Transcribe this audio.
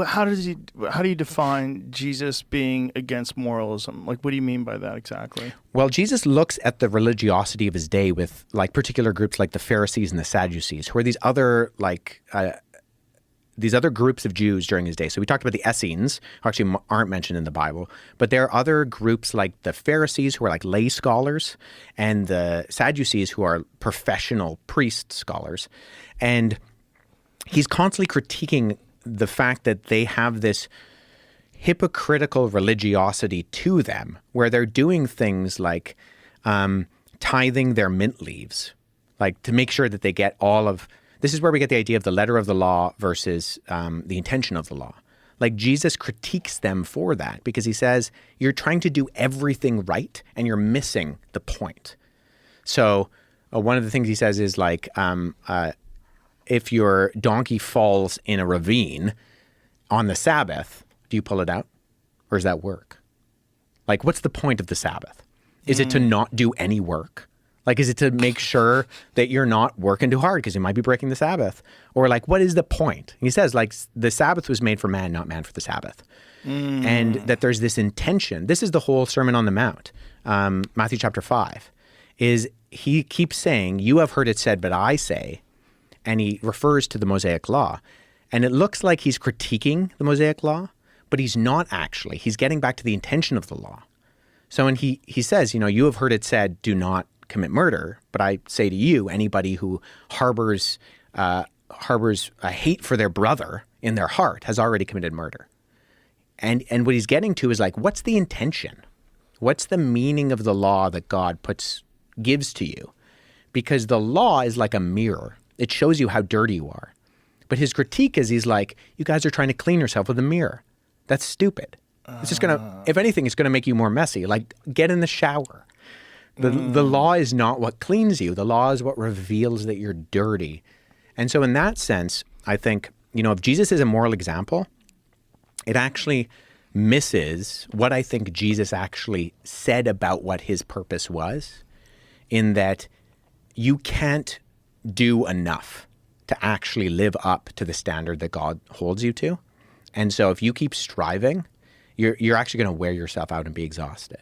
how do you define Jesus being against moralism? Like, what do you mean by that exactly? Well, Jesus looks at the religiosity of his day with like particular groups like the Pharisees and the Sadducees, who are these other groups of Jews during his day. So we talked about the Essenes, who actually aren't mentioned in the Bible, but there are other groups like the Pharisees, who are like lay scholars, and the Sadducees, who are professional priest scholars. And he's constantly critiquing the fact that they have this hypocritical religiosity to them, where they're doing things like tithing their mint leaves, like to make sure that they get all of. This is where we get the idea of the letter of the law versus the intention of the law. Like Jesus critiques them for that because he says, you're trying to do everything right and you're missing the point. So one of the things he says is like, if your donkey falls in a ravine on the Sabbath, do you pull it out? Or is that work? Like, what's the point of the Sabbath? Is it to not do any work? Like, is it to make sure that you're not working too hard because you might be breaking the Sabbath? Or like, what is the point? He says, like, the Sabbath was made for man, not man for the Sabbath. And that there's this intention. This is the whole Sermon on the Mount, Matthew chapter 5, is he keeps saying, you have heard it said, but I say, and he refers to the Mosaic Law. And it looks like he's critiquing the Mosaic Law, but he's not actually. He's getting back to the intention of the law. So when he says, you have heard it said, do not commit murder, but I say to you, anybody who harbors a hate for their brother in their heart has already committed murder. And what he's getting to is like, what's the intention? What's the meaning of the law that God gives to you? Because the law is like a mirror. It shows you how dirty you are. But his critique is he's like, you guys are trying to clean yourself with a mirror. That's stupid. It's just going to, if anything, it's going to make you more messy. Like, get in the shower. The law is not what cleans you. The law is what reveals that you're dirty. And so in that sense, I think, if Jesus is a moral example, it actually misses what I think Jesus actually said about what his purpose was, in that you can't do enough to actually live up to the standard that God holds you to. And so if you keep striving, you're actually going to wear yourself out and be exhausted.